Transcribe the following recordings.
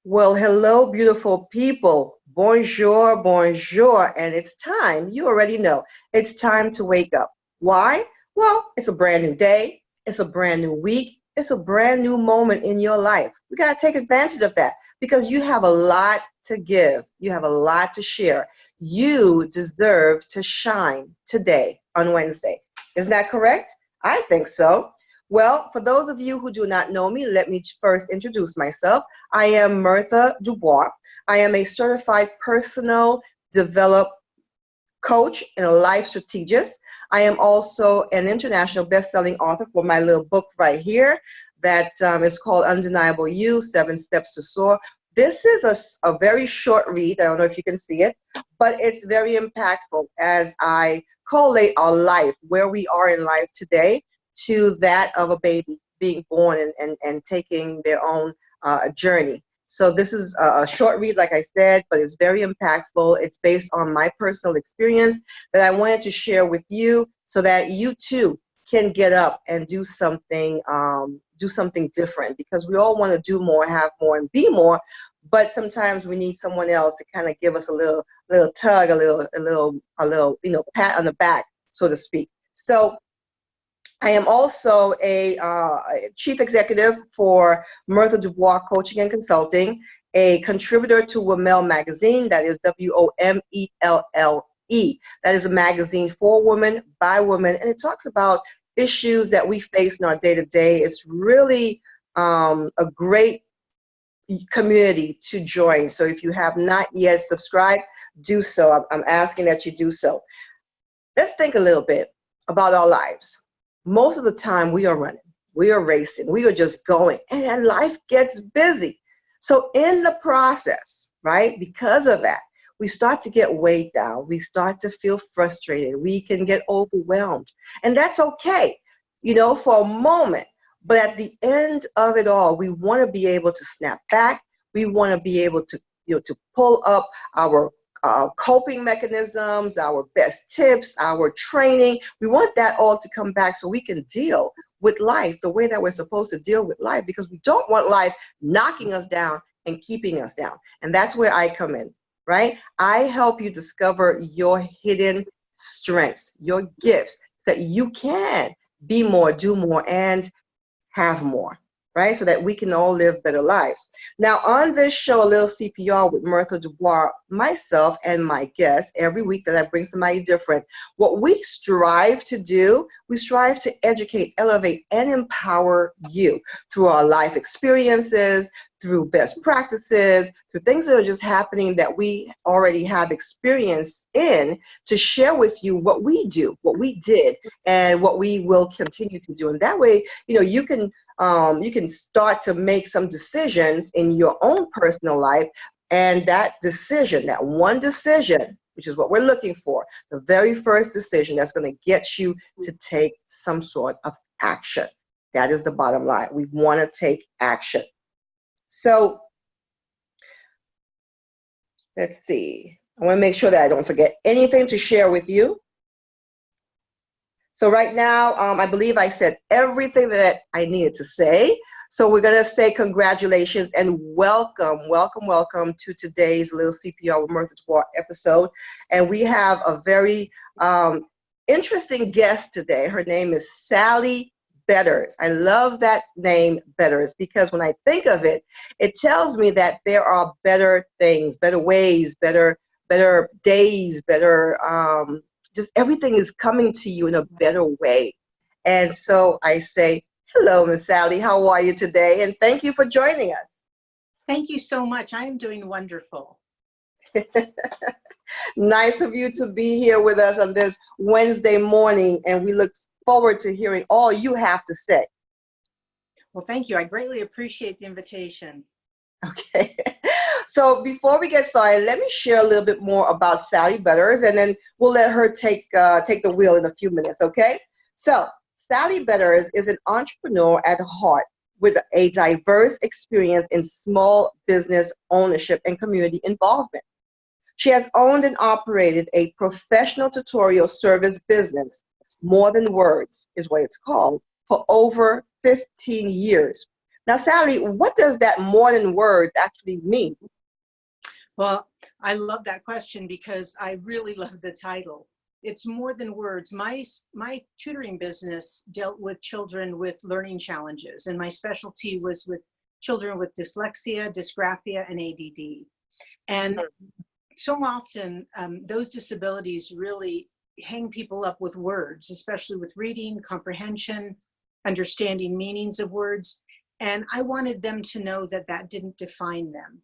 Well, hello, beautiful people. Bonjour, bonjour. And it's time, you already know, it's time to wake up. Why? Well, it's a brand new day. It's a brand new week. It's a brand new moment in your life. We got to take advantage of that because you have a lot to give. You have a lot to share. You deserve to shine today on Wednesday. Isn't that correct? I think so. Well, for those of you who do not know me, let me first introduce myself. I am Myrtha Dubois. I am a certified personal development coach and a life strategist. I am also an international best-selling author for my little book right here that is called Undeniable You, 7 Steps to Soar. This is a very short read. I don't know if you can see it, but it's very impactful as I correlate our life, where we are in life today, to that of a baby being born and taking their own journey. So this is a short read, like I said, but it's very impactful. It's based on my personal experience that I wanted to share with you so that you too can get up and do something different, because we all want to do more, have more, and be more. But sometimes we need someone else to kind of give us a little tug, a little pat on the back, so to speak. So I am also a chief executive for Myrtha Dubois Coaching and Consulting, a contributor to Womel Magazine, that is Womelle. That is a magazine for women, by women, and it talks about issues that we face in our day-to-day. It's really a great community to join. So if you have not yet subscribed, do so. I'm asking that you do so. Let's think a little bit about our lives. Most of the time we are running, we are racing, we are just going, and life gets busy. So in the process, right, because of that, we start to get weighed down, we start to feel frustrated, we can get overwhelmed, and that's okay, for a moment. But at the end of it all, we want to be able to snap back. We want to be able to, to pull up our coping mechanisms, our best tips, our training. We want that all to come back so we can deal with life the way that we're supposed to deal with life, because we don't want life knocking us down and keeping us down. And that's where I come in, right? I help you discover your hidden strengths, your gifts, so that you can be more, do more, and have more, right? So that we can all live better lives. Now, on this show, A Little CPR with Myrtha Dubois, myself and my guests, every week that I bring somebody different, what we strive to do, we strive to educate, elevate, and empower you through our life experiences, through best practices, through things that are just happening that we already have experience in, to share with you what we do, what we did, and what we will continue to do. And that way, you can start to make some decisions in your own personal life. And that decision, that one decision, which is what we're looking for, the very first decision that's going to get you to take some sort of action. That is the bottom line. We want to take action. So let's see. I want to make sure that I don't forget anything to share with you. So right now, I believe I said everything that I needed to say. So we're going to say congratulations and welcome to today's Little CPR with Myrtha Dubois episode. And we have a very interesting guest today. Her name is Sally Betters. I love that name, Betters, because when I think of it, it tells me that there are better things, better ways, better days, better just everything is coming to you in a better way. And so I say, hello, Miss Sally, how are you today? And thank you for joining us. Thank you so much. I am doing wonderful. Nice of you to be here with us on this Wednesday morning, and we look forward to hearing all you have to say. Well, thank you. I greatly appreciate the invitation. Okay. So before we get started, let me share a little bit more about Sally Betters, and then we'll let her take the wheel in a few minutes, okay? So Sally Betters is an entrepreneur at heart with a diverse experience in small business ownership and community involvement. She has owned and operated a professional tutorial service business, More Than Words is what it's called, for over 15 years. Now, Sally, what does that more than words actually mean? Well, I love that question because I really love the title. It's more than words. My tutoring business dealt with children with learning challenges, and my specialty was with children with dyslexia, dysgraphia, and ADD. And so often, those disabilities really hang people up with words, especially with reading, comprehension, understanding meanings of words. And I wanted them to know that that didn't define them.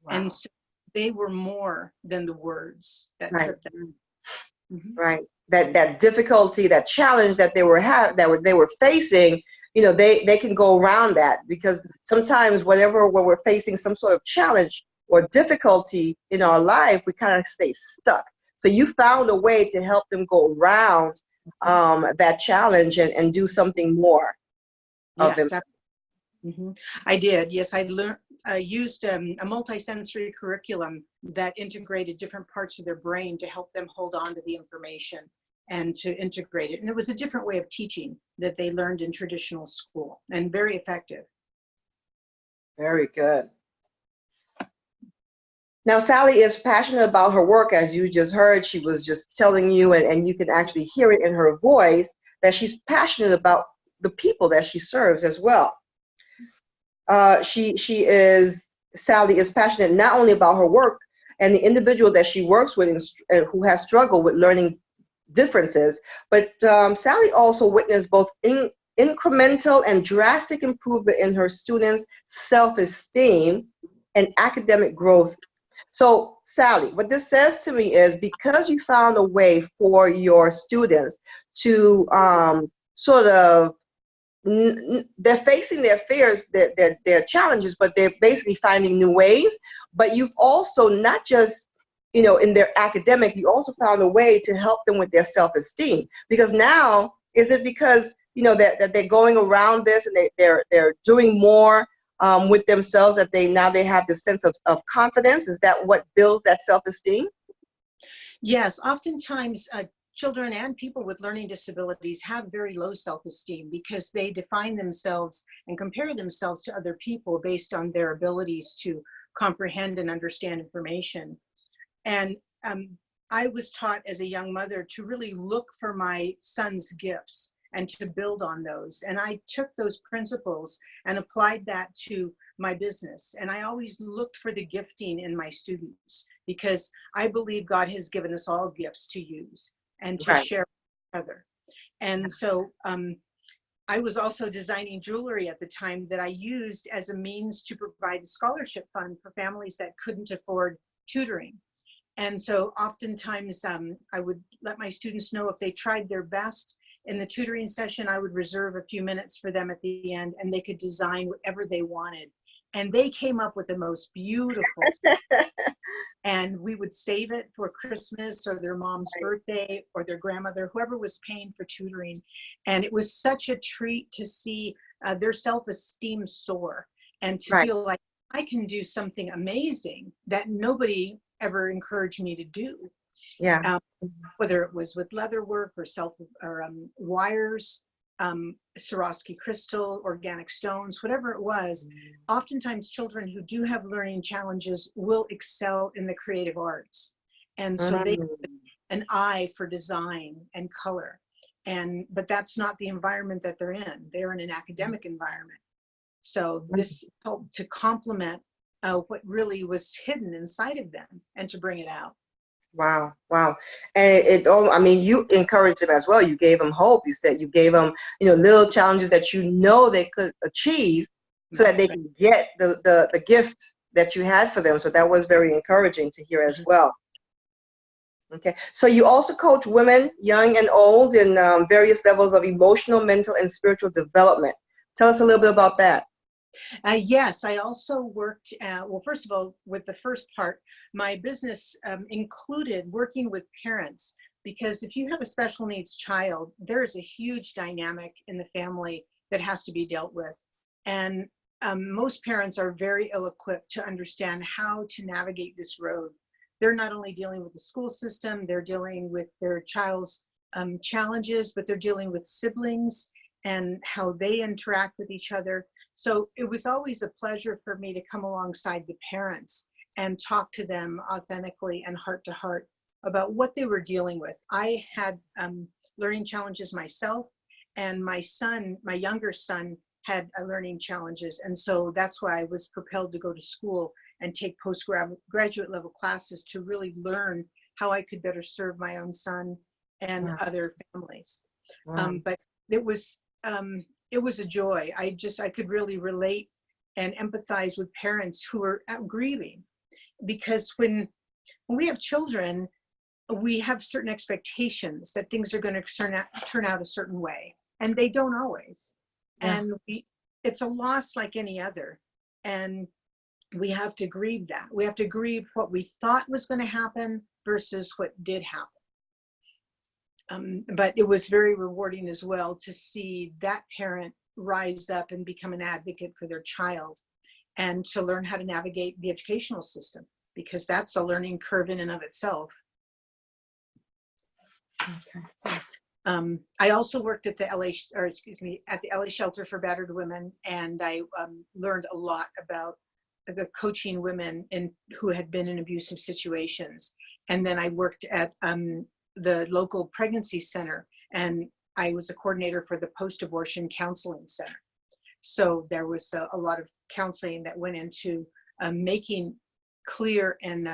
Wow. And so they were more than the words that Right. tripped them. Mm-hmm. Right. That difficulty, that challenge that they were facing, they can go around that, because sometimes when we're facing some sort of challenge or difficulty in our life, we kind of stay stuck. So you found a way to help them go around that challenge and do something more of them. Yes, I did. Yes, I used a multisensory curriculum that integrated different parts of their brain to help them hold on to the information and to integrate it. And it was a different way of teaching that they learned in traditional school, and very effective. Very good. Now, Sally is passionate about her work, as you just heard. She was just telling you, and you can actually hear it in her voice, that she's passionate about the people that she serves as well. Sally is passionate not only about her work and the individual that she works with and who has struggled with learning differences, but Sally also witnessed both incremental and drastic improvement in her students' self-esteem and academic growth. So, Sally, what this says to me is, because you found a way for your students to sort of they're facing their fears, their challenges, but they're basically finding new ways. But you've also not just, in their academic, you also found a way to help them with their self-esteem. Because now, is it because, that they're going around this and they're doing more with themselves, that they have this sense of confidence? Is that what builds that self-esteem? Yes, oftentimes children and people with learning disabilities have very low self-esteem because they define themselves and compare themselves to other people based on their abilities to comprehend and understand information. And I was taught as a young mother to really look for my son's gifts and to build on those. And I took those principles and applied that to my business. And I always looked for the gifting in my students, because I believe God has given us all gifts to use and to share with other. And so I was also designing jewelry at the time that I used as a means to provide a scholarship fund for families that couldn't afford tutoring. And so oftentimes I would let my students know if they tried their best in the tutoring session, I would reserve a few minutes for them at the end, and they could design whatever they wanted. And they came up with the most beautiful stuff. And we would save it for Christmas or their mom's birthday or their grandmother, whoever was paying for tutoring. And it was such a treat to see their self-esteem soar and to feel like I can do something amazing that nobody ever encouraged me to do. Yeah. Whether it was with leather work or wires, Swarovski crystal, organic stones, whatever it was. Oftentimes children who do have learning challenges will excel in the creative arts. And so they have an eye for design and color. But that's not the environment that they're in. They're in an academic environment. So this helped to complement what really was hidden inside of them and to bring it out. Wow. And you encouraged them as well. You gave them hope. You said you gave them, little challenges that they could achieve so that they can get the gift that you had for them. So that was very encouraging to hear as well. Okay. So you also coach women, young and old, in various levels of emotional, mental, and spiritual development. Tell us a little bit about that. Yes, I also worked, well, first of all, with the first part, my business included working with parents, because if you have a special needs child, there is a huge dynamic in the family that has to be dealt with. And most parents are very ill-equipped to understand how to navigate this road. They're not only dealing with the school system, they're dealing with their child's challenges, but they're dealing with siblings and how they interact with each other. So it was always a pleasure for me to come alongside the parents and talk to them authentically and heart to heart about what they were dealing with. I had learning challenges myself, and my son, my younger son, had learning challenges. And so that's why I was propelled to go to school and take postgraduate level classes to really learn how I could better serve my own son and Wow. other families. Wow. But it was a joy. I could really relate and empathize with parents who are out grieving, because when we have children, we have certain expectations that things are going to turn out a certain way, and they don't always. Yeah. And it's a loss like any other, and we have to grieve that. We have to grieve what we thought was going to happen versus what did happen. But it was very rewarding as well to see that parent rise up and become an advocate for their child, and to learn how to navigate the educational system, because that's a learning curve in and of itself. Okay. Yes. I also worked at the at the LA Shelter for Battered Women, and I learned a lot about the coaching women who had been in abusive situations. And then I worked at the local pregnancy center, and I was a coordinator for the post-abortion counseling center. So there was a lot of counseling that went into making clear and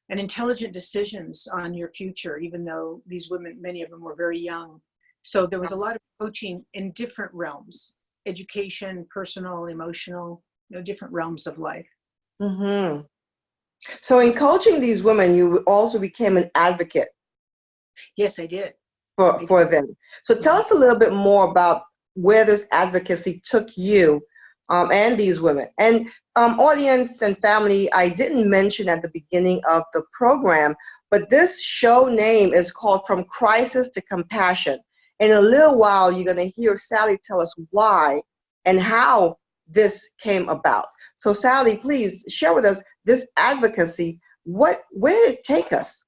intelligent decisions on your future, even though these women, many of them were very young. So there was a lot of coaching in different realms: education, personal, emotional, different realms of life. Mm-hmm. So in coaching these women, you also became an advocate Yes, I did. for them. So tell us a little bit more about where this advocacy took you and these women. And audience and family, I didn't mention at the beginning of the program, but this show name is called From Crisis to Compassion. In a little while, you're going to hear Sally tell us why and how this came about. So Sally, please share with us this advocacy. Where did it take us?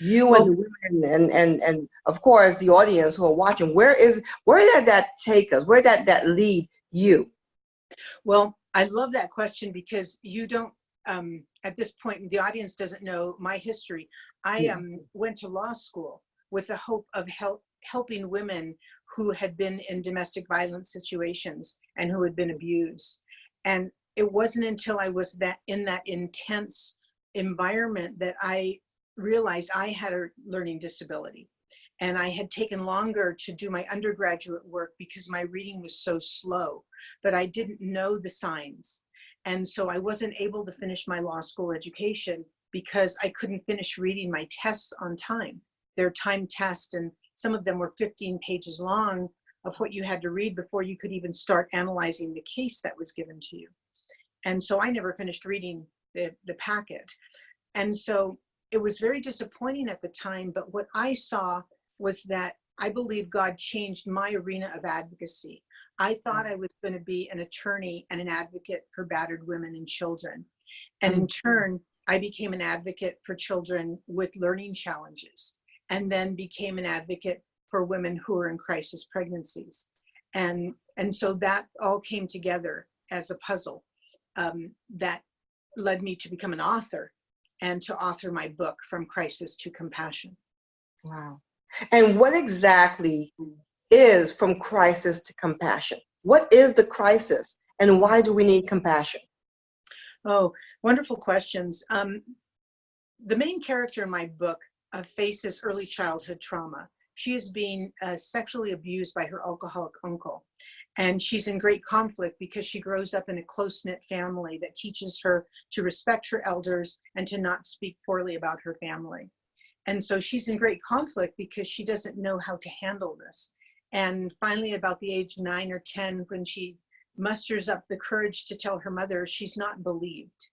You and the women and of course the audience who are watching. Where did that take us? Where did that lead you? Well, I love that question, because you don't, at this point, the audience doesn't know my history. I went to law school with the hope of helping women who had been in domestic violence situations and who had been abused. And it wasn't until I was in that intense environment that I realized I had a learning disability. And I had taken longer to do my undergraduate work because my reading was so slow, but I didn't know the signs. And so I wasn't able to finish my law school education because I couldn't finish reading my tests on time. They're timed tests, and some of them were 15 pages long of what you had to read before you could even start analyzing the case that was given to you. And so I never finished reading the packet. And so it was very disappointing at the time, but what I saw was that I believe God changed my arena of advocacy. I thought I was going to be an attorney and an advocate for battered women and children. And in turn, I became an advocate for children with learning challenges, and then became an advocate for women who are in crisis pregnancies. And so that all came together as a puzzle that led me to become an author and to author my book, From Crisis to Compassion. Wow. And what exactly is From Crisis to Compassion? What is the crisis, and why do we need compassion? Oh, wonderful questions. The main character in my book faces early childhood trauma. She is being sexually abused by her alcoholic uncle. And she's in great conflict because she grows up in a close-knit family that teaches her to respect her elders and to not speak poorly about her family. And so she's in great conflict because she doesn't know how to handle this. And finally, about the age 9 or 10, when she musters up the courage to tell her mother, she's not believed.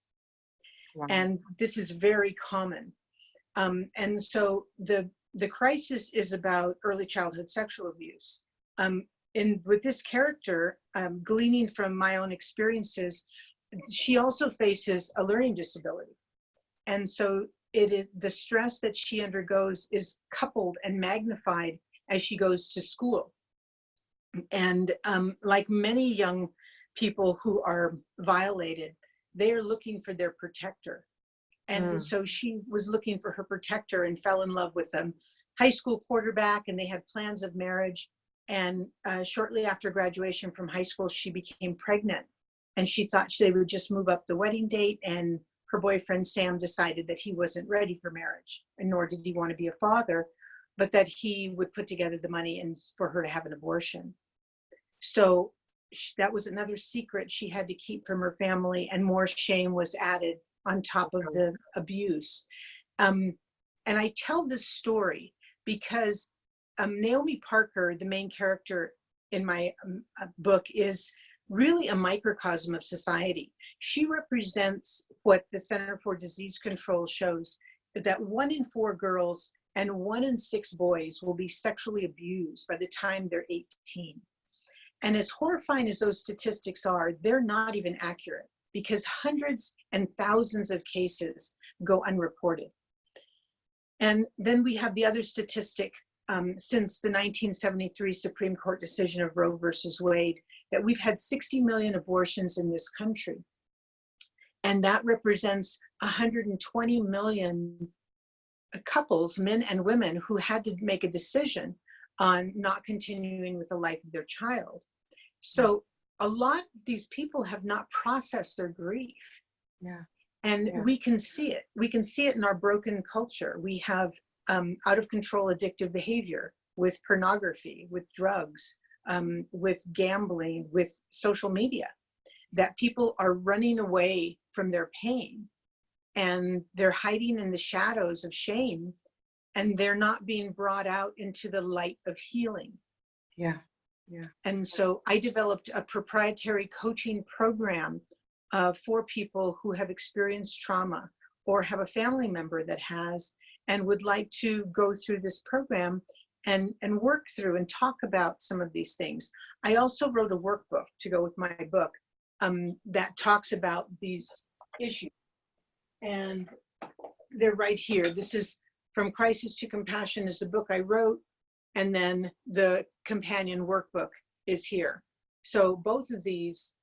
Wow. And this is very common. And so the crisis is about early childhood sexual abuse. With this character, gleaning from my own experiences, she also faces a learning disability. And so the stress that she undergoes is coupled and magnified as she goes to school. And like many young people who are violated, they are looking for their protector. And so she was looking for her protector and fell in love with a high school quarterback, and they had plans of marriage. And shortly after graduation from high school, she became pregnant. And she thought they would just move up the wedding date. And her boyfriend, Sam, decided that he wasn't ready for marriage, and nor did he want to be a father, but that he would put together the money and for her to have an abortion. So that was another secret she had to keep from her family, and more shame was added on top of the abuse. And I tell this story because Naomi Parker, the main character in my book, is really a microcosm of society. She represents what the Center for Disease Control shows, that 1 in 4 girls and 1 in 6 boys will be sexually abused by the time they're 18. And as horrifying as those statistics are, they're not even accurate, because hundreds and thousands of cases go unreported. And then we have the other statistic, since the 1973 Supreme Court decision of Roe versus Wade, that we've had 60 million abortions in this country. And that represents 120 million couples, men and women, who had to make a decision on not continuing with the life of their child. So a lot of these people have not processed their grief. Yeah. And we can see it. We can see it in our broken culture. We have out of control addictive behavior with pornography, with drugs, with gambling, with social media, that people are running away from their pain, and they're hiding in the shadows of shame, and they're not being brought out into the light of healing. Yeah. Yeah. And so I developed a proprietary coaching program for people who have experienced trauma or have a family member that has, and would like to go through this program and work through and talk about some of these things. I also wrote a workbook to go with my book that talks about these issues. And they're right here. This is From Crisis to Compassion is the book I wrote, and then the companion workbook is here. So both of these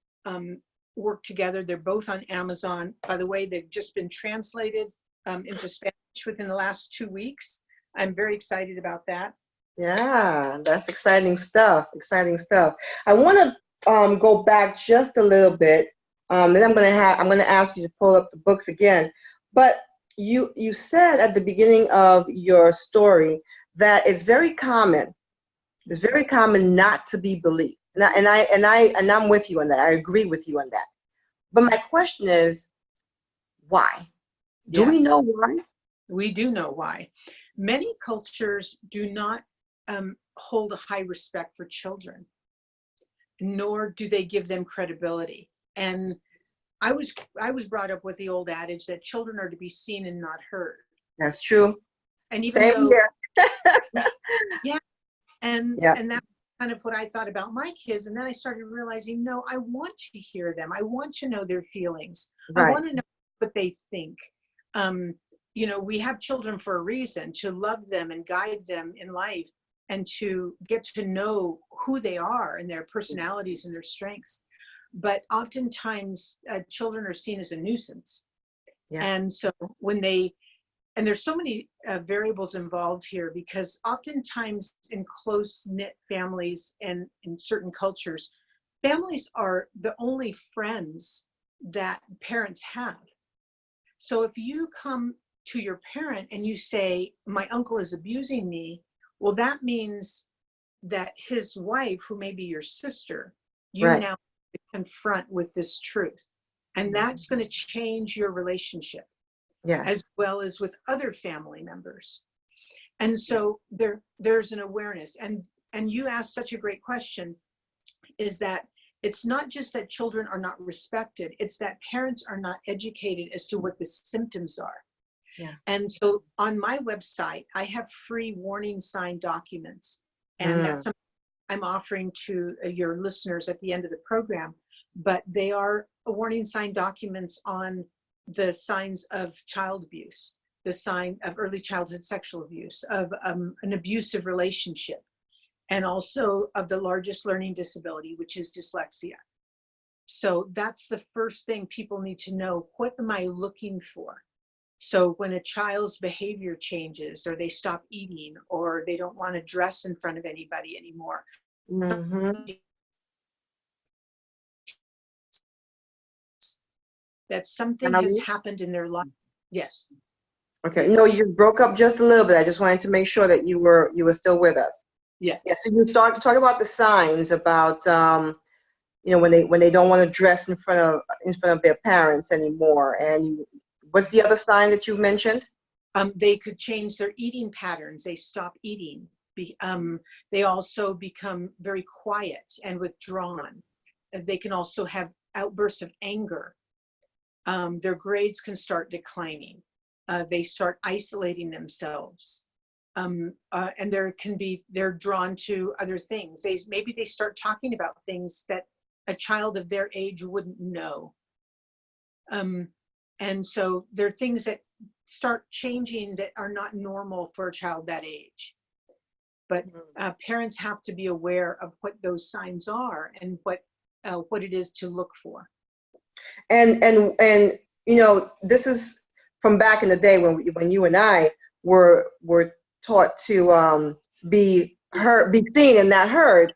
work together. They're both on Amazon. By the way, they've just been translated into Spanish within the last 2 weeks. I'm very excited about that. Yeah, that's exciting stuff. Exciting stuff. I want to go back just a little bit. Then I'm going to ask you to pull up the books again. But you said at the beginning of your story that it's very common. It's very common not to be believed. And I'm with you on that. I agree with you on that. But my question is, why? Do we know why? We do know why. Many cultures do not hold a high respect for children, nor do they give them credibility. And I was brought up with the old adage that children are to be seen and not heard. That's true. And even Same here. Yeah. And that's kind of what I thought about my kids. And then I started realizing, no, I want to hear them. I want to know their feelings. Right. I want to know what they think. You know, we have children for a reason, to love them and guide them in life, and to get to know who they are and their personalities and their strengths. But oftentimes children are seen as a nuisance. Yeah. And so and there's so many variables involved here, because oftentimes in close-knit families and in certain cultures, families are the only friends that parents have. So if you come to your parent and you say, my uncle is abusing me, well, that means that his wife, who may be your sister, you now have to confront with this truth. And that's going to change your relationship. Yes. As well as with other family members. And so there's an awareness. And you asked such a great question, is that it's not just that children are not respected, it's that parents are not educated as to what the symptoms are. Yeah. And so on my website, I have free warning sign documents. And that's something I'm offering to your listeners at the end of the program. But they are warning sign documents on the signs of child abuse, the sign of early childhood sexual abuse, of an abusive relationship, and also of the largest learning disability, which is dyslexia. So that's the first thing people need to know. What am I looking for? So when a child's behavior changes, or they stop eating, or they don't want to dress in front of anybody anymore, Mm-hmm. that something has happened in their life. Yes. Okay. No, you broke up just a little bit. I just wanted to make sure that you were still with us. Yes. Yeah. So you start to talk about the signs about when they don't want to dress in front of their parents anymore. And what's the other sign that you mentioned? They could change their eating patterns. They stop eating. They also become very quiet and withdrawn. They can also have outbursts of anger. Their grades can start declining. They start isolating themselves. And they're drawn to other things. Maybe they start talking about things that a child of their age wouldn't know. And so there are things that start changing that are not normal for a child that age. But parents have to be aware of what those signs are and what it is to look for. And this is from back in the day when you and I were taught to be seen and not heard.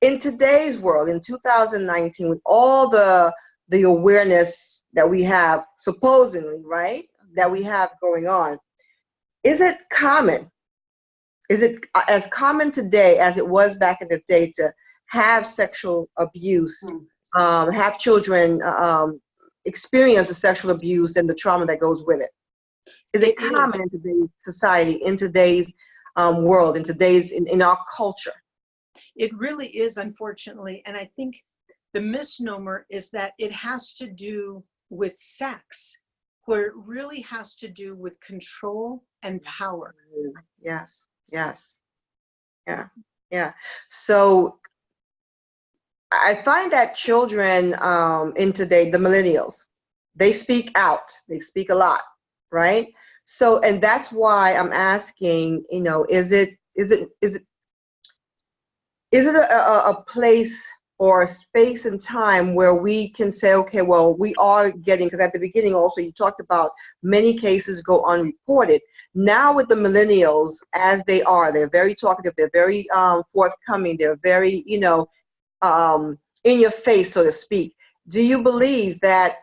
In today's world, in 2019, with all the awareness that we have, supposedly, right, that we have going on, is it common? Is it as common today as it was back in the day to have sexual abuse, have children experience the sexual abuse and the trauma that goes with it? Is it common in today's society, in today's world, in our culture? It really is, unfortunately. And I think the misnomer is that it has to do with sex, where it really has to do with control and power. Yes, yes, yeah. So I find that children in today, the millennials, they speak out, they speak a lot, right? So, and that's why I'm asking, is it a place or a space and time where we can say, okay, well, we are getting, because at the beginning also you talked about many cases go unreported. Now with the millennials, as they're very talkative, they're very forthcoming, they're very, in your face, so to speak. Do you believe that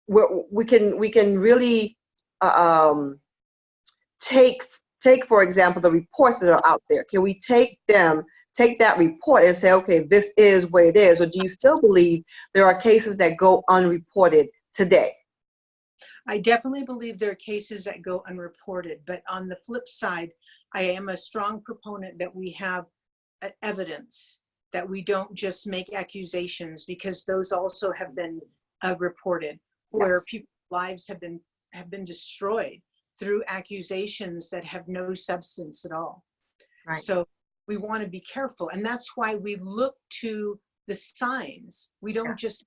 we can really take, for example, the reports that are out there? Can we take that report and say, okay, this is what it is? Or do you still believe there are cases that go unreported today? I definitely believe there are cases that go unreported, but on the flip side, I am a strong proponent that we have evidence, that we don't just make accusations, because those also have been reported, where Yes. people's lives have been destroyed through accusations that have no substance at all. Right. So we want to be careful, and that's why we look to the signs. We don't just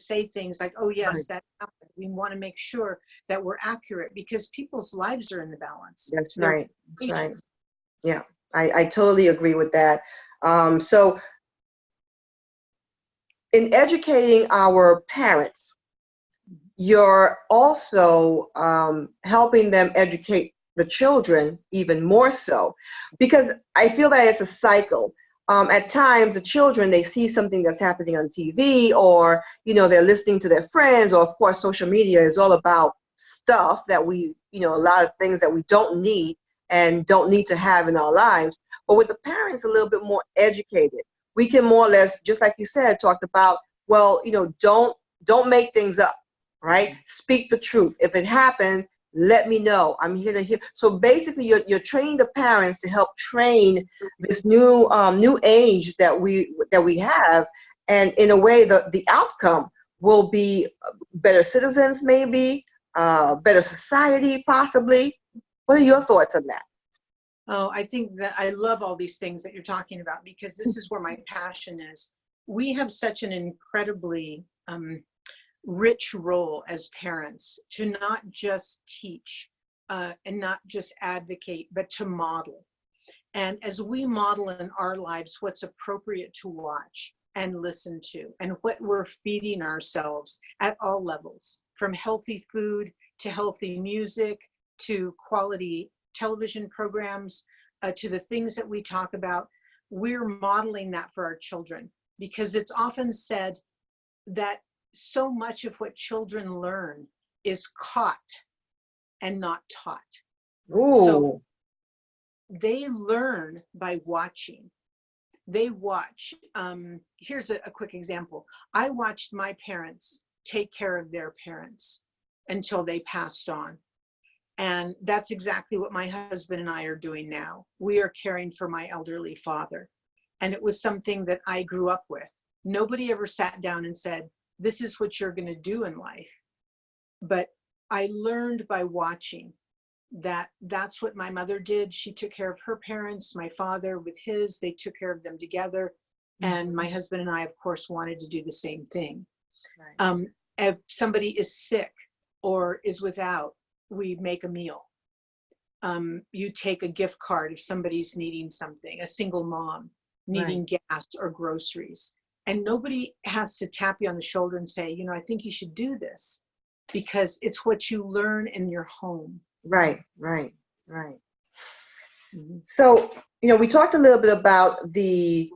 say things like, oh yes, that happened. We want to make sure that we're accurate, because people's lives are in the balance. That's right. That's right. Yeah, I totally agree with that. So in educating our parents, you're also helping them educate the children even more so, because I feel that it's a cycle. At times, the children, they see something that's happening on TV, or they're listening to their friends, or of course, social media is all about stuff that a lot of things that we don't need and don't need to have in our lives. But with the parents, a little bit more educated, we can more or less, just like you said, talked about, well, don't make things up, right? Speak the truth. If it happened, let me know. I'm here to hear. So basically, you're training the parents to help train this new age that we have, and in a way, the outcome will be better citizens, maybe better society, possibly. What are your thoughts on that? Oh, I think that I love all these things that you're talking about, because this is where my passion is. We have such an incredibly rich role as parents to not just teach and not just advocate, but to model. And as we model in our lives what's appropriate to watch and listened to, and what we're feeding ourselves at all levels, from healthy food to healthy music to quality television programs, to the things that we talk about. We're modeling that for our children, because it's often said that so much of what children learn is caught and not taught. Ooh. So they learn by watching. They watch. Here's a quick example. I watched my parents take care of their parents until they passed on. And that's exactly what my husband and I are doing now. We are caring for my elderly father. And it was something that I grew up with. Nobody ever sat down and said, this is what you're going to do in life. But I learned by watching that that's what my mother did. She took care of her parents, my father with his, they took care of them together. And my husband and I, of course, wanted to do the same thing. Right. If somebody is sick or is without, we make a meal. You take a gift card if somebody's needing something, a single mom needing gas or groceries. And nobody has to tap you on the shoulder and say, you know, I think you should do this, because it's what you learn in your home. Right. So, you know, we talked a little bit about the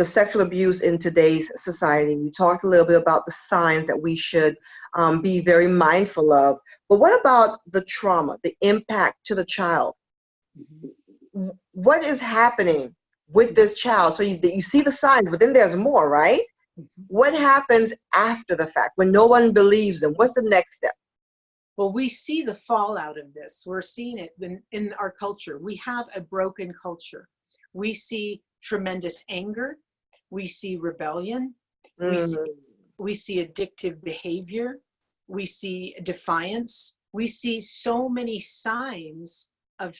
sexual abuse in today's society. We talked a little bit about the signs that we should be very mindful of. But what about the trauma, the impact to the child? What is happening with this child? So you see the signs, but then there's more, right? What happens after the fact when no one believes them? What's the next step? Well, we see the fallout of this. We're seeing it in our culture. We have a broken culture. We see tremendous anger. We see rebellion. We see addictive behavior. We see defiance. We see so many signs of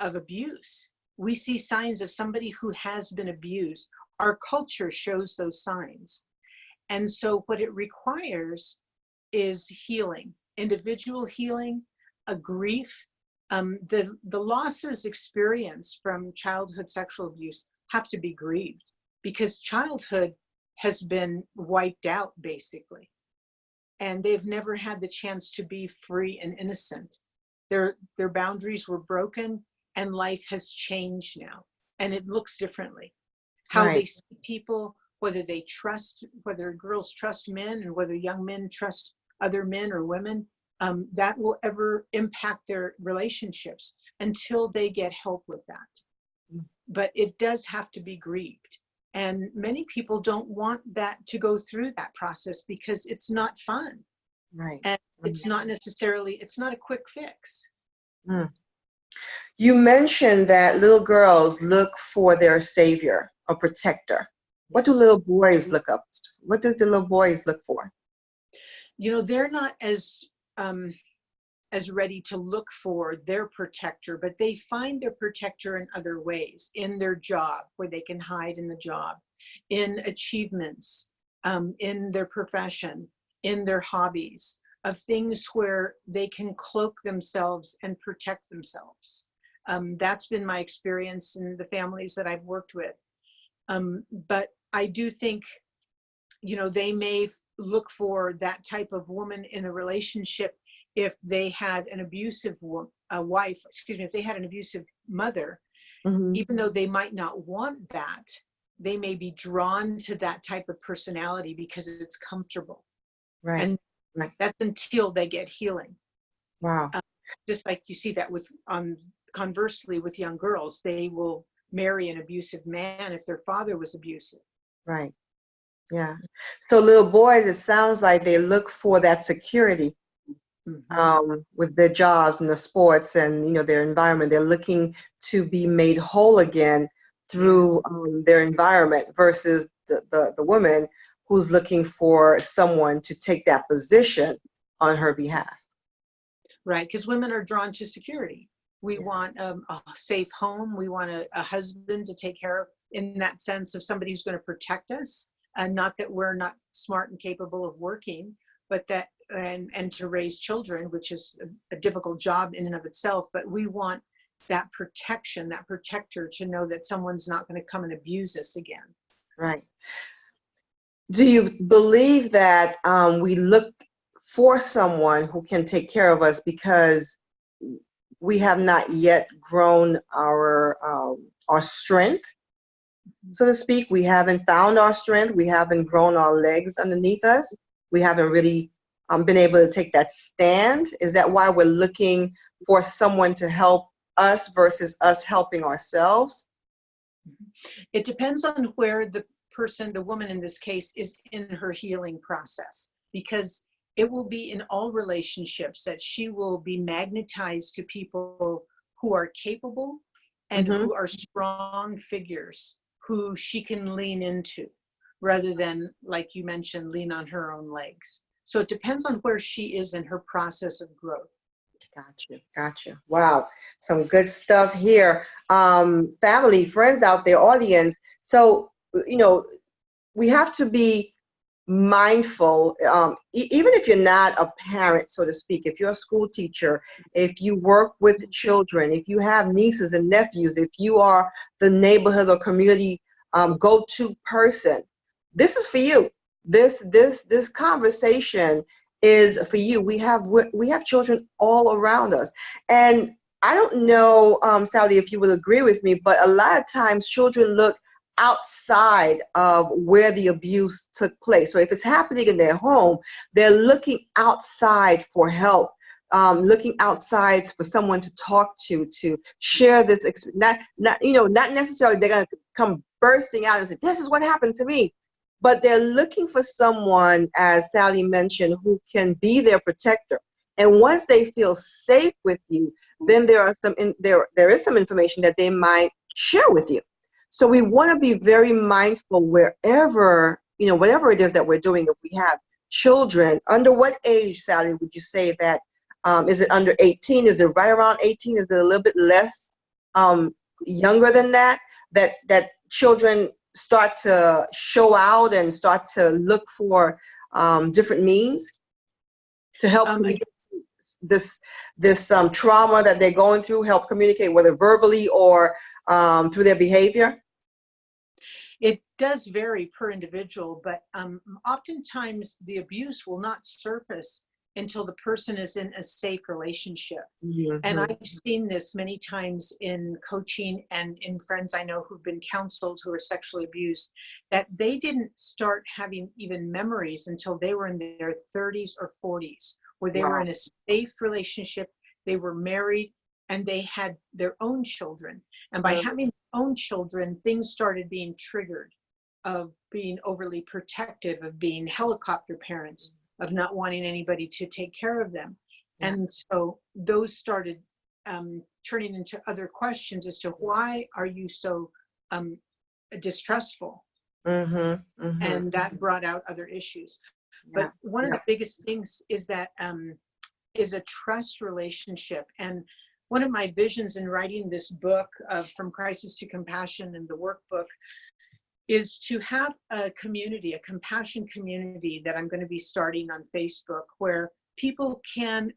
abuse. We see signs of somebody who has been abused. Our culture shows those signs. And so what it requires is healing, individual healing, a grief. The losses experienced from childhood sexual abuse have to be grieved, because childhood has been wiped out, basically. And they've never had the chance to be free and innocent. Their boundaries were broken, and life has changed now. And it looks differently. How they see people, whether girls trust men, and whether young men trust other men or women, that will ever impact their relationships until they get help with that. But it does have to be grieved. And many people don't want that to go through that process, because it's not fun. Right. And it's not a quick fix. You mentioned that little girls look for their savior or protector. What do little boys look up? What do the little boys look for? You know, they're not as ready to look for their protector, but they find their protector in other ways, in their job, where they can hide in the job, in achievements, in their profession, in their hobbies, of things where they can cloak themselves and protect themselves. That's been my experience in the families that I've worked with. But I do think, you know, they may look for that type of woman in a relationship if they had an abusive if they had an abusive mother, even though they might not want that, they may be drawn to that type of personality because it's comfortable. Right. And that's until they get healing. Wow. Just like you see that conversely with young girls, they will marry an abusive man if their father was abusive. Right. Yeah. So little boys, it sounds like they look for that security with their jobs and the sports and, you know, their environment. They're looking to be made whole again through their environment, versus the woman who's looking for someone to take that position on her behalf. Right, because women are drawn to security. We want a safe home. We want a husband to take care of, in that sense, of somebody who's going to protect us. And not that we're not smart and capable of working, but that, and to raise children, which is a difficult job in and of itself. But we want that protection, that protector, to know that someone's not going to come and abuse us again. Right. Do you believe that we look for someone who can take care of us because we have not yet grown our strength, so to speak? We haven't found our strength. We haven't grown our legs underneath us. We haven't really been able to take that stand. Is that why we're looking for someone to help us versus us helping ourselves? It depends on where the person, the woman in this case, is in her healing process, because it will be in all relationships that she will be magnetized to people who are capable and Mm-hmm. who are strong figures who she can lean into, rather than, like you mentioned, lean on her own legs. So it depends on where she is in her process of growth. Gotcha, gotcha. Wow, some good stuff here. Family, friends out there, audience. So, we have to be mindful, even if you're not a parent, so to speak, if you're a school teacher, if you work with children, if you have nieces and nephews, if you are the neighborhood or community go-to person, this is for you. This conversation is for you. We have children all around us, and I don't know, Sally, if you will agree with me, but a lot of times children look outside of where the abuse took place. So if it's happening in their home, they're looking outside for help, looking outside for someone to talk to share this. Not necessarily they're going to come bursting out and say, "This is what happened to me," but they're looking for someone, as Sally mentioned, who can be their protector. And once they feel safe with you, then there is some information that they might share with you. So we want to be very mindful wherever, whatever it is that we're doing. If we have children, under what age, Sally, would you say that, is it under 18? Is it right around 18? Is it a little bit less younger than that children start to show out and start to look for different means to help this trauma that they're going through, help communicate, whether verbally or through their behavior? It does vary per individual, but oftentimes the abuse will not surface until the person is in a safe relationship. Mm-hmm. And I've seen this many times in coaching and in friends I know who've been counseled who are sexually abused, that they didn't start having even memories until they were in their 30s or 40s, where they were in a safe relationship, they were married, and they had their own children. And by having their own children, things started being triggered, of being overly protective, of being helicopter parents, of not wanting anybody to take care of them. Yeah. And so those started turning into other questions as to why are you so distrustful? Mm-hmm. Mm-hmm. And that brought out other issues. Yeah. But one of the biggest things is that is a trust relationship. And one of my visions in writing this book, From Crisis to Compassion, and the workbook, is to have a community, a compassion community that I'm going to be starting on Facebook, where people can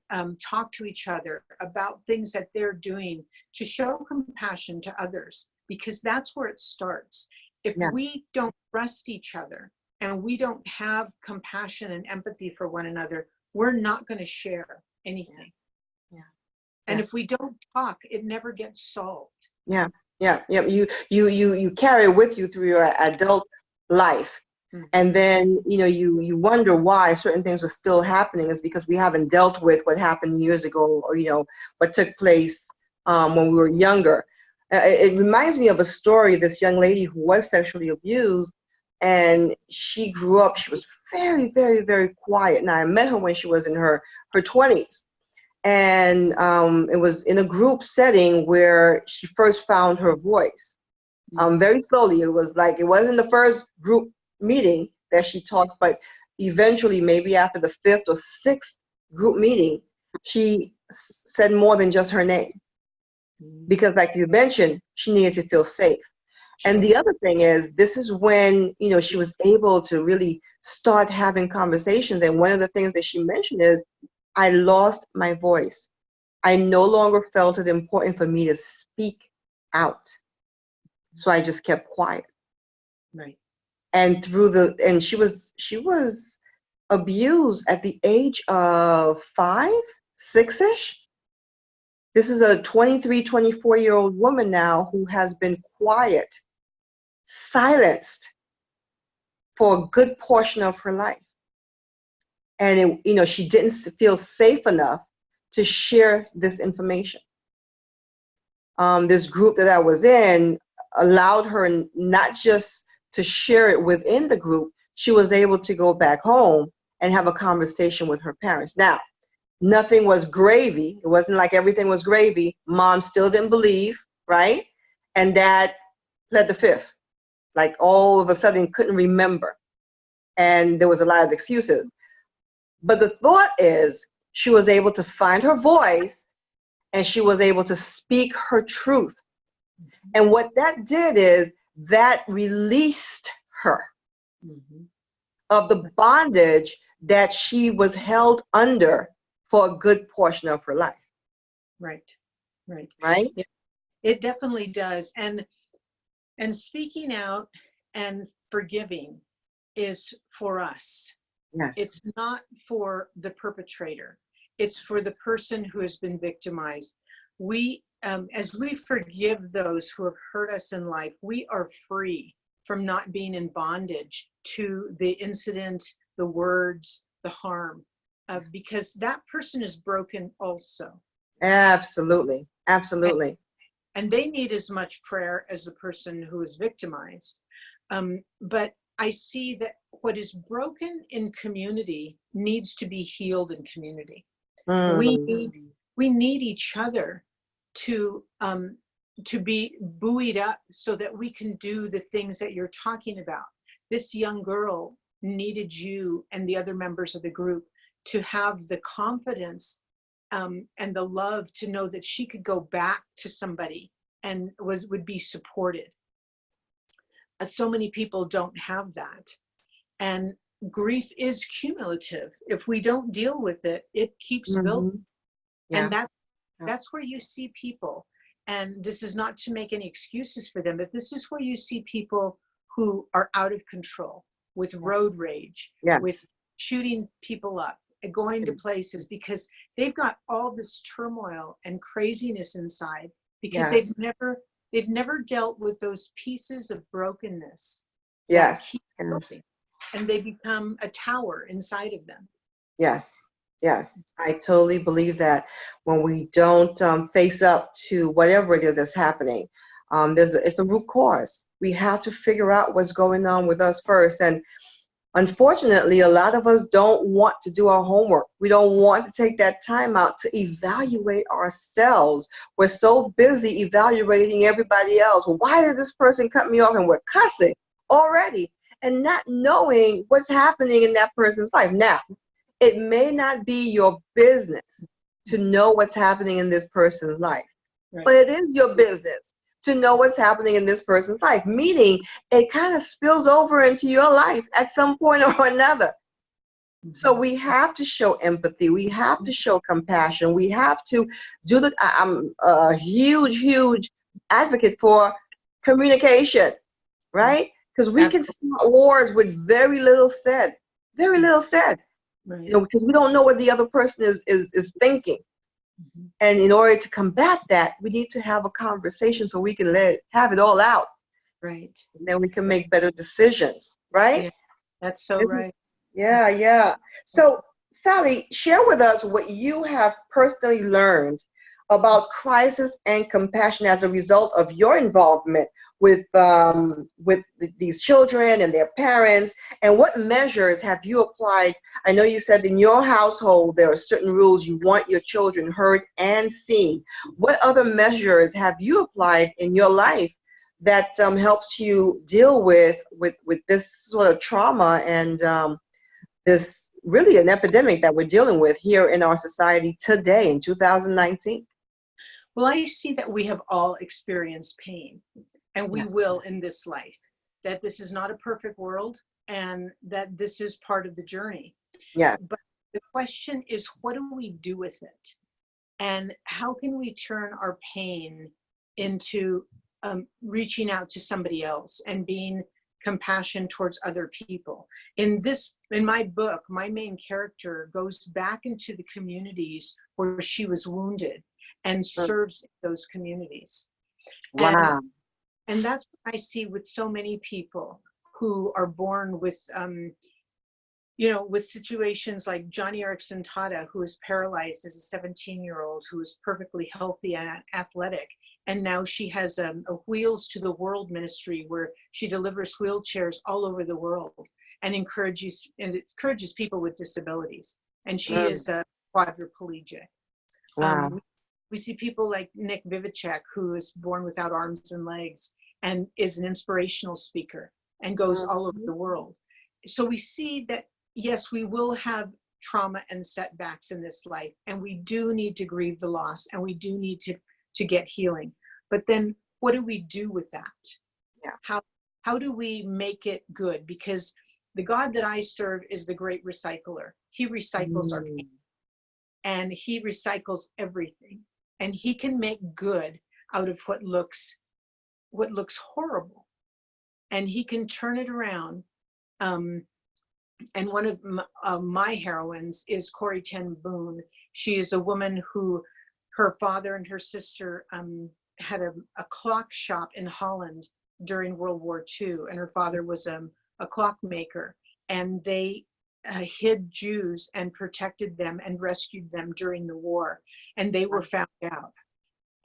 talk to each other about things that they're doing to show compassion to others, because that's where it starts. If we don't trust each other and we don't have compassion and empathy for one another, we're not going to share anything. And if we don't talk, it never gets solved. Yeah. You carry it with you through your adult life. Mm-hmm. And then, you wonder why certain things are still happening. Is because we haven't dealt with what happened years ago, or, what took place when we were younger. It reminds me of a story, this young lady who was sexually abused, and she grew up, she was very, very, very quiet. Now, I met her when she was in her 20s. And it was in a group setting where she first found her voice. Very slowly. It was like, it wasn't the first group meeting that she talked, but eventually, maybe after the 5th or 6th group meeting, she said more than just her name. Because, like you mentioned, she needed to feel safe. And the other thing is, this is when, she was able to really start having conversations. And one of the things that she mentioned is, I lost my voice. I no longer felt it important for me to speak out. So I just kept quiet. Right. And and she was abused at the age of 5, 6-ish. This is a 23, 24-year-old woman now who has been quiet, silenced for a good portion of her life. And she didn't feel safe enough to share this information. This group that I was in allowed her not just to share it within the group, she was able to go back home and have a conversation with her parents. Now, nothing was gravy. It wasn't like everything was gravy. Mom still didn't believe, right? And dad pled the fifth, like all of a sudden couldn't remember. And there was a lot of excuses. But the thought is she was able to find her voice and she was able to speak her truth. And what that did is that released her of the bondage that she was held under for a good portion of her life. Right. Right. Right? It definitely does. And speaking out and forgiving is for us. Yes. It's not for the perpetrator. It's for the person who has been victimized. We, as we forgive those who have hurt us in life, we are free from not being in bondage to the incident, the words, the harm, because that person is broken also. Absolutely. Absolutely. And they need as much prayer as the person who is victimized. But I see that what is broken in community needs to be healed in community. Mm. We need each other to be buoyed up so that we can do the things that you're talking about. This young girl needed you and the other members of the group to have the confidence and the love to know that she could go back to somebody and would be supported. So many people don't have that. And grief is cumulative. If we don't deal with it, it keeps building. Yeah. And that's where you see people. And this is not to make any excuses for them, but this is where you see people who are out of control with road rage, with shooting people up, going to places because they've got all this turmoil and craziness inside because they've never dealt with those pieces of brokenness. Yes. And they become a tower inside of them. Yes. Yes. I totally believe that when we don't face up to whatever it is that's happening, it's a root cause. We have to figure out what's going on with us first. And unfortunately, a lot of us don't want to do our homework. We don't want to take that time out to evaluate ourselves. We're so busy evaluating everybody else. Why did this person cut me off? And we're cussing already and not knowing what's happening in that person's life. Now, it may not be your business to know what's happening in this person's life, but it is your business to know what's happening in this person's life, meaning it kind of spills over into your life at some point or another. So we have to show empathy. We have to show compassion. We have to I'm a huge advocate for communication, right? Because we can start wars with very little said. Right. Because we don't know what the other person is thinking. And in order to combat that, we need to have a conversation so we can have it all out. Right. And then we can make better decisions, right? Yeah, that's so right. Yeah. So, Sally, share with us what you have personally learned about crisis and compassion as a result of your involvement with these children and their parents, and what measures have you applied? I know you said in your household there are certain rules you want your children heard and seen. What other measures have you applied in your life that helps you deal with this sort of trauma and this really an epidemic that we're dealing with here in our society today in 2019? Well, I see that we have all experienced pain, and we will in this life, that this is not a perfect world and that this is part of the journey. Yeah. But the question is, what do we do with it? And how can we turn our pain into reaching out to somebody else and being compassion towards other people? In my book, my main character goes back into the communities where she was wounded and serves those communities. Wow. And that's what I see with so many people who are born with, with situations like Johnny Erickson Tata, who is paralyzed as a 17-year-old, who is perfectly healthy and athletic. And now she has a Wheels to the World ministry where she delivers wheelchairs all over the world and encourages people with disabilities. And she is a quadriplegic. Wow. We see people like Nick Vivicek, who is born without arms and legs and is an inspirational speaker and goes all over the world. So we see that, yes, we will have trauma and setbacks in this life, and we do need to grieve the loss, and we do need to get healing. But then what do we do with that? Yeah. How do we make it good? Because the God that I serve is the great recycler. He recycles our pain, and he recycles everything. And he can make good out of what looks horrible. And he can turn it around. And one of my heroines is Corrie ten Boom. She is a woman who, her father and her sister had a clock shop in Holland during World War II, and her father was a clockmaker, and they hid Jews and protected them and rescued them during the war, and they were found out.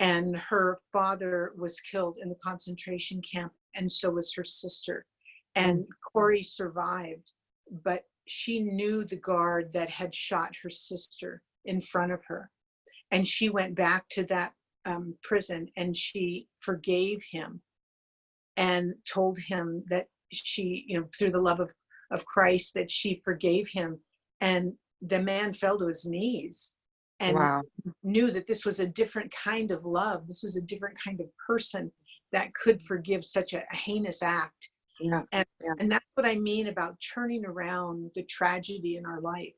And her father was killed in the concentration camp, and so was her sister. And Corrie survived, but she knew the guard that had shot her sister in front of her. And she went back to that prison, and she forgave him and told him that she, through the love of Christ, that she forgave him. And the man fell to his knees and knew that this was a different kind of love. This was a different kind of person that could forgive such a heinous act. And that's what I mean about turning around the tragedy in our life.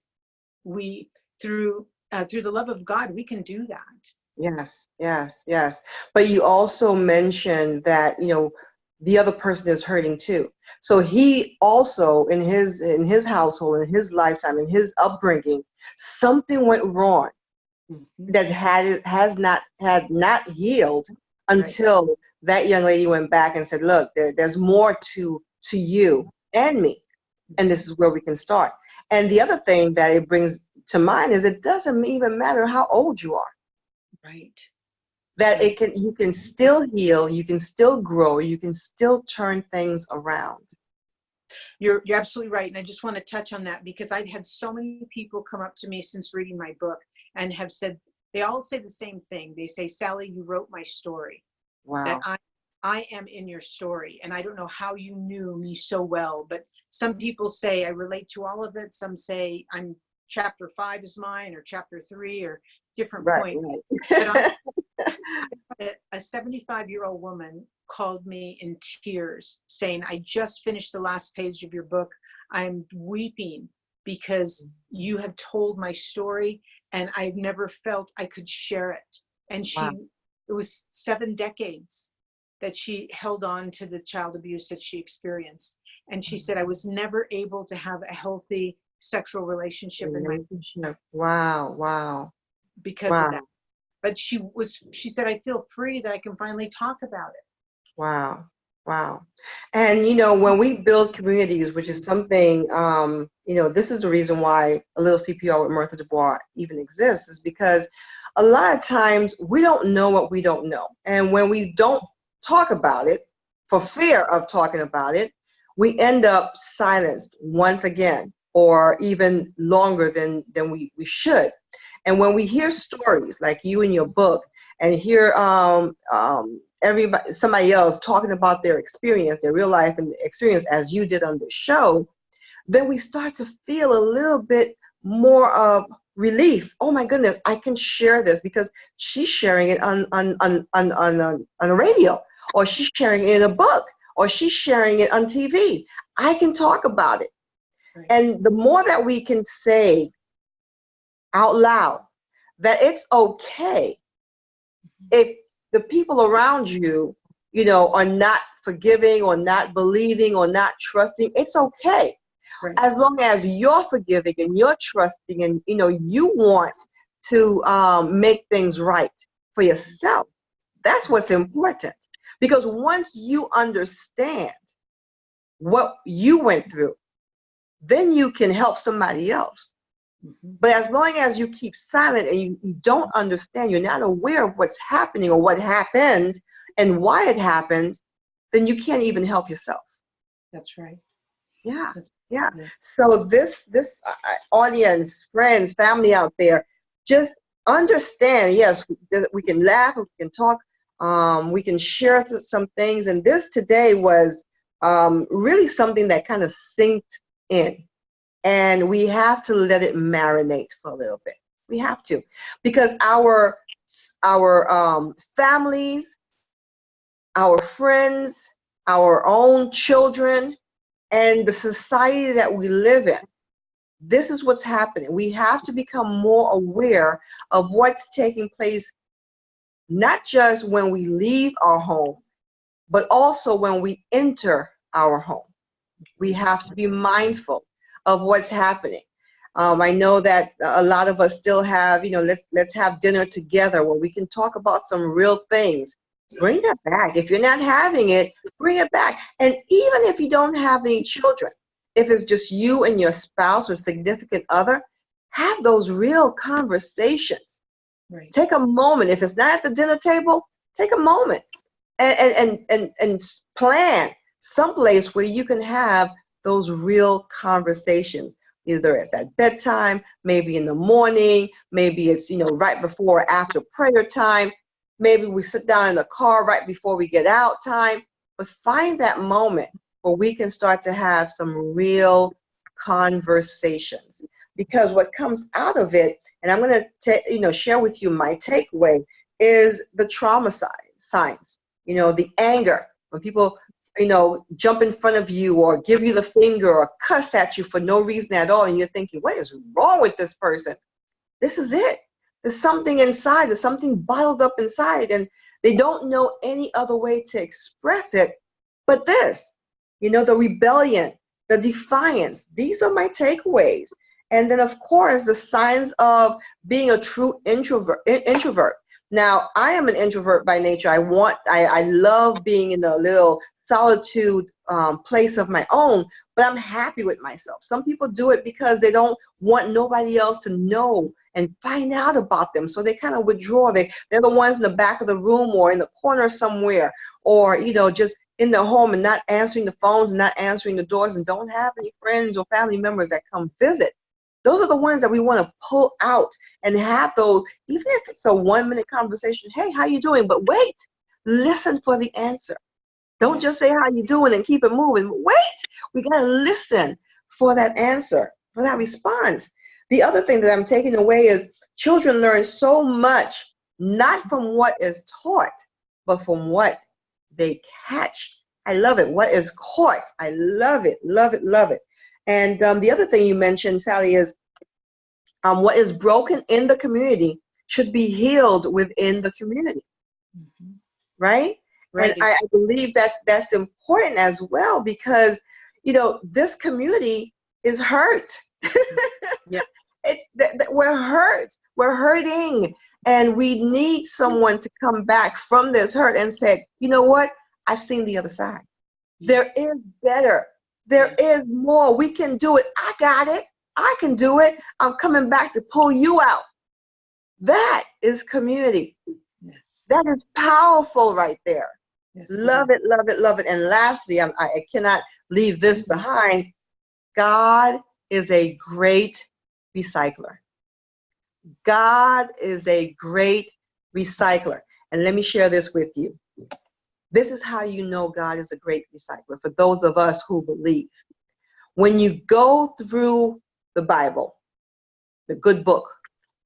We, through the love of God, we can do that. Yes. But you also mentioned that, the other person is hurting too. So he also, in his household, in his lifetime, in his upbringing, something went wrong that had not healed until that young lady went back and said, look, there's more to you and me, and this is where we can start. And the other thing that it brings to mind is it doesn't even matter how old you are. Right. That you can still heal, you can still grow, you can still turn things around. You're absolutely right. And I just want to touch on that because I've had so many people come up to me since reading my book and have said, they all say the same thing. They say, Sally, you wrote my story. Wow. That I am in your story. And I don't know how you knew me so well, but some people say I relate to all of it. Some say I'm chapter 5 is mine, or chapter 3, or different points. But a 75-year-old woman called me in tears saying, I just finished the last page of your book. I'm weeping because you have told my story and I've never felt I could share it. And it was 7 decades that she held on to the child abuse that she experienced. And she said, I was never able to have a healthy sexual relationship in my life. Wow. Because of that. But she said, I feel free that I can finally talk about it. Wow. And, when we build communities, which is something, this is the reason why a little CPR with Myrtha Dubois even exists, is because a lot of times we don't know what we don't know. And when we don't talk about it, for fear of talking about it, we end up silenced once again, or even longer than we should. And when we hear stories like you in your book, and hear somebody else talking about their experience, their real life and experience, as you did on the show, then we start to feel a little bit more of relief. Oh my goodness, I can share this because she's sharing it on a radio, or she's sharing it in a book, or she's sharing it on TV. I can talk about it. Right. And the more that we can say out loud, that it's okay if the people around you, are not forgiving or not believing or not trusting. It's okay. Right. As long as you're forgiving and you're trusting and, you want to make things right for yourself. That's what's important. Because once you understand what you went through, then you can help somebody else. But as long as you keep silent and you don't understand, you're not aware of what's happening or what happened and why it happened, then you can't even help yourself. That's right. Yeah. Yeah. So this audience, friends, family out there, just understand, yes, we can laugh, we can talk, we can share some things. And this today was really something that kind of sinked in. And we have to let it marinate for a little bit. We have to, because our families, our friends, our own children, and the society that we live in, this is what's happening. We have to become more aware of what's taking place, not just when we leave our home, but also when we enter our home. We have to be mindful of what's happening. I know that a lot of us still have, let's have dinner together where we can talk about some real things. Bring that back. If you're not having it, bring it back. And even if you don't have any children, if it's just you and your spouse or significant other, have those real conversations. Right. Take a moment. If it's not at the dinner table, take a moment and plan someplace where you can have those real conversations. Either it's at bedtime, maybe in the morning, maybe it's right before or after prayer time, maybe we sit down in the car right before we get out time. But find that moment where we can start to have some real conversations, because what comes out of it, and I'm going to share with you my takeaway, is the trauma signs. The anger, when people jump in front of you or give you the finger or cuss at you for no reason at all, and you're thinking, what is wrong with this person? This is it. There's something inside. There's something bottled up inside, and they don't know any other way to express it but this. The rebellion, the defiance. These are my takeaways. And then, of course, the signs of being a true introvert. Now, I am an introvert by nature. I love being in a little solitude place of my own, but I'm happy with myself. Some people do it because they don't want nobody else to know and find out about them. So they kind of withdraw. They're the ones in the back of the room or in the corner somewhere, or, just in their home and not answering the phones and not answering the doors and don't have any friends or family members that come visit. Those are the ones that we want to pull out and have those, even if it's a 1-minute conversation. Hey, how you doing? But wait, listen for the answer. Don't just say how you doing and keep it moving. Wait, we got to listen for that answer, for that response. The other thing that I'm taking away is children learn so much, not from what is taught, but from what they catch. I love it. What is caught? I love it, love it, love it. And the other thing you mentioned, Sally, is what is broken in the community should be healed within the community, right? Right. And I believe that's important as well, because this community is hurt. Yeah. We're hurt. We're hurting, and we need someone to come back from this hurt and say, you know what? I've seen the other side. There is better. There is more. We can do it. I got it. I can do it. I'm coming back to pull you out. That is community. Yes. That is powerful right there. Yes, love it, love it, love it. And lastly, I cannot leave this behind. God is a great recycler. God is a great recycler. And let me share this with you. This is how you know God is a great recycler for those of us who believe. When you go through the Bible, the good book,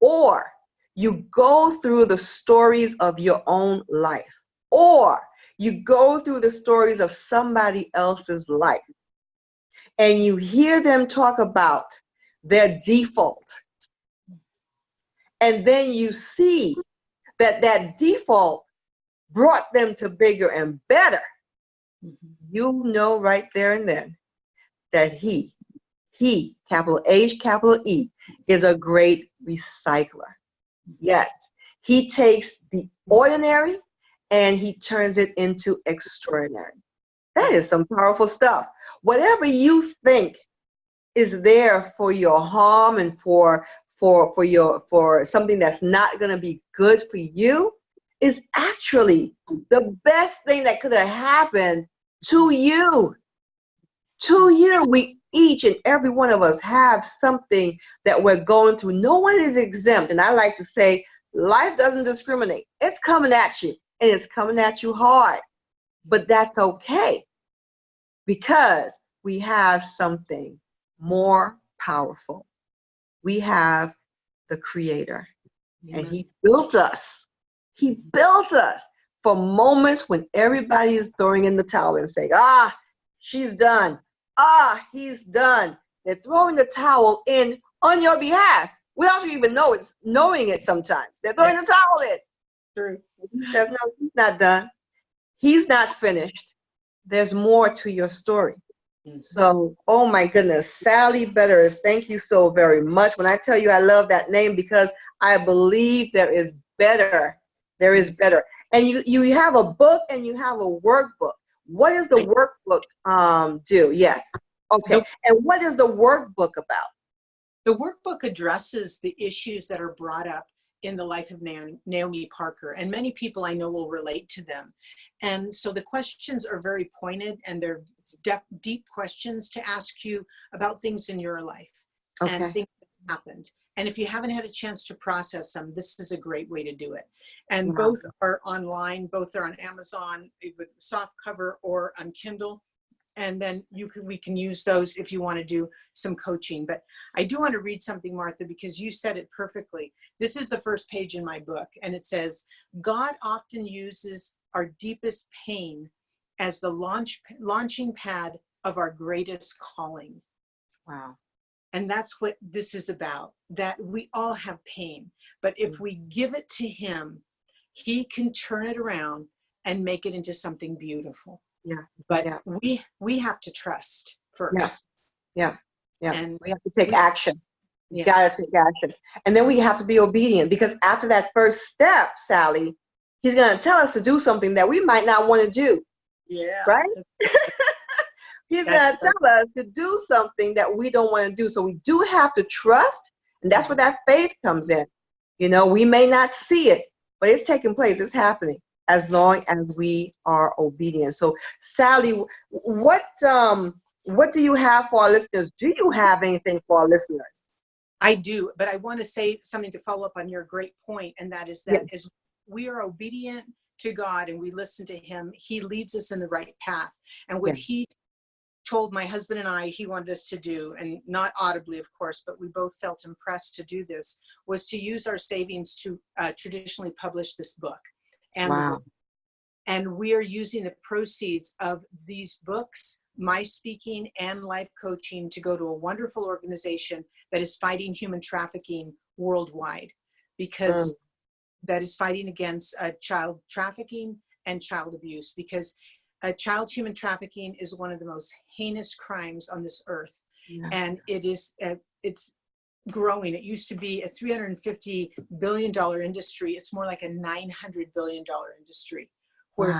or you go through the stories of your own life, or you go through the stories of somebody else's life, and you hear them talk about their default, and then you see that that default brought them to bigger and better, you know right there and then that he, capital H, capital E, is a great recycler. Yes, he takes the ordinary and he turns it into extraordinary. That is some powerful stuff. Whatever you think is there for your harm and for something that's not going to be good for you is actually the best thing that could have happened to you. To you. We each and every one of us have something that we're going through. No one is exempt. And I like to say, life doesn't discriminate. It's coming at you, and it's coming at you hard. But that's okay, because we have something more powerful. We have the Creator, and He built us. He built us for moments when everybody is throwing in the towel and saying, she's done. He's done. They're throwing the towel in on your behalf without you even knowing it sometimes. They're throwing the towel in. True. He says, no, he's not done. He's not finished. There's more to your story. So, oh my goodness, Sally Betteris, thank you so very much. When I tell you I love that name, because I believe there is better. There is better. And you have a book and you have a workbook. What does the workbook do? Yes. Okay. And what is the workbook about? The workbook addresses the issues that are brought up in the life of Naomi Parker, and many people I know will relate to them. And so the questions are very pointed, and they're deep questions to ask you about things in your life and things that happened. And if you haven't had a chance to process them, this is a great way to do it. And both are online, both are on Amazon with soft cover or on Kindle. And then we can use those if you want to do some coaching. But I do want to read something, Myrtha, because you said it perfectly. This is the first page in my book, and it says, God often uses our deepest pain as the launching pad of our greatest calling. Wow. And that's what this is about, that we all have pain. But if we give it to Him, He can turn it around and make it into something beautiful. Yeah. But we have to trust first. Yeah. And we have to take action. You got to take action. And then we have to be obedient, because after that first step, Sally, He's going to tell us to do something that we might not want to do. Yeah. Right? He's going to tell us to do something that we don't want to do. So we do have to trust. And that's where that faith comes in. You know, we may not see it, but it's taking place. It's happening as long as we are obedient. So, Sally, what do you have for our listeners? Do you have anything for our listeners? I do, but I want to say something to follow up on your great point, and that is that as we are obedient to God and we listen to Him, He leads us in the right path. And what He told my husband and I He wanted us to do, and not audibly, of course, but we both felt impressed to do this, was to use our savings to traditionally publish this book. And we are using the proceeds of these books, my speaking and life coaching, to go to a wonderful organization that is fighting human trafficking worldwide, because that is fighting against child trafficking and child abuse, because child human trafficking is one of the most heinous crimes on this earth. And it's growing. It used to be a $350 billion industry. It's more like a $900 billion industry, where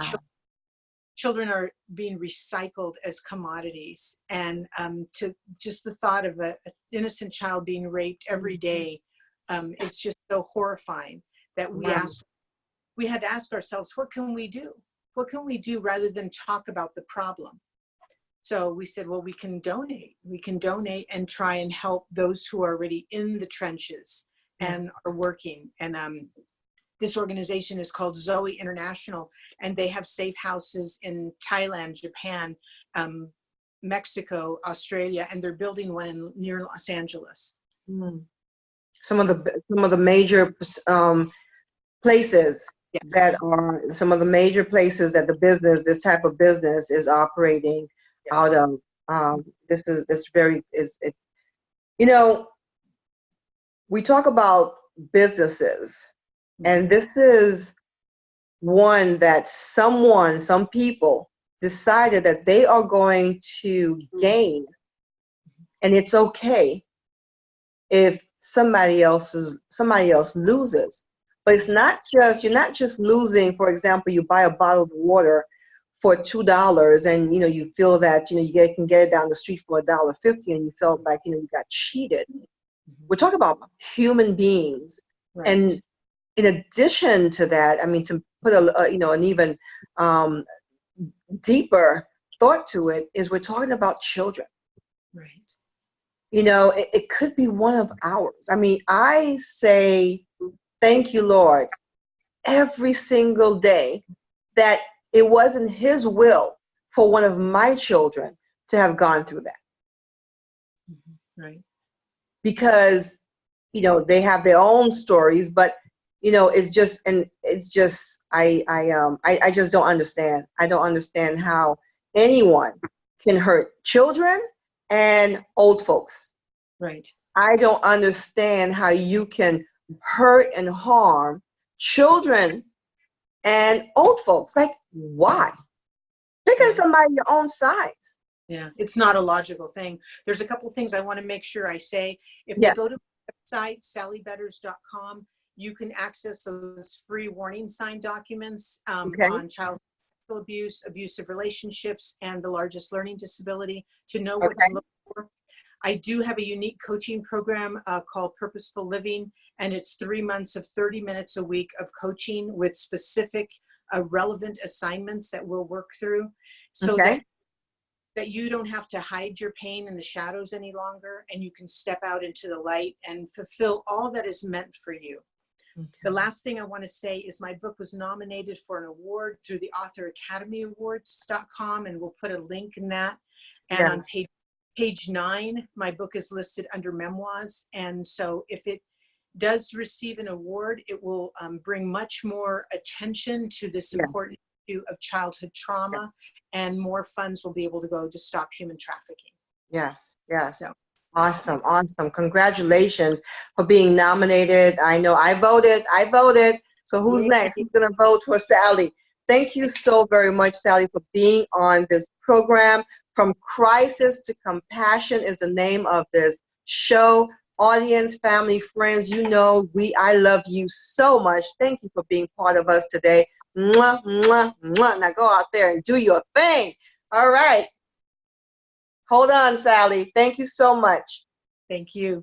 children are being recycled as commodities. And to just the thought of an innocent child being raped every day is just so horrifying that we had to ask ourselves, what can we do? What can we do rather than talk about the problem? So we said, well, we can donate. We can donate and try and help those who are already in the trenches and are working. And this organization is called Zoe International, and they have safe houses in Thailand, Japan, Mexico, Australia, and they're building one near Los Angeles. Some of the major places that are some of the major places that this type of business is operating out of. It's you know, we talk about businesses. And this is one that some people decided that they are going to gain, and it's okay if somebody else loses. But it's not just, you're not just losing. For example, you buy a bottle of water for $2, and you feel that you can get it down the street for $1.50, and you felt like you got cheated. We're talking about human beings. Right. And in addition to that, I mean, to put an even deeper thought to it, is we're talking about children. Right. It could be one of ours. I mean, I say thank you, Lord, every single day that it wasn't His will for one of my children to have gone through that. Right. Because they have their own stories, but it's just I just don't understand. I don't understand how anyone can hurt children and old folks. Right. I don't understand how you can hurt and harm children and old folks. Like, why? Picking somebody your own size. Yeah, it's not a logical thing. There's a couple things I want to make sure I say. If Yes. they go to the website, sallybetters.com, you can access those free warning sign documents Okay. on child abuse, abusive relationships, and the largest learning disability to know what to look for. I do have a unique coaching program called Purposeful Living, and it's 3 months of 30 minutes a week of coaching with specific relevant assignments that we'll work through, so that you don't have to hide your pain in the shadows any longer, and you can step out into the light and fulfill all that is meant for you. Okay. The last thing I want to say is my book was nominated for an award through the Author Academy Awards.com, and we'll put a link in that. And on page 9, my book is listed under memoirs. And so if it does receive an award, it will bring much more attention to this important issue of childhood trauma, and more funds will be able to go to stop human trafficking. Yes, yes. So. Awesome, awesome. Congratulations for being nominated. I know I voted. So who's next? Who's going to vote for Sally? Thank you so very much, Sally, for being on this program. From Crisis to Compassion is the name of this show. Audience, family, friends, I love you so much. Thank you for being part of us today. Mwah, mwah, mwah. Now go out there and do your thing. All right. Hold on, Sally. Thank you so much. Thank you.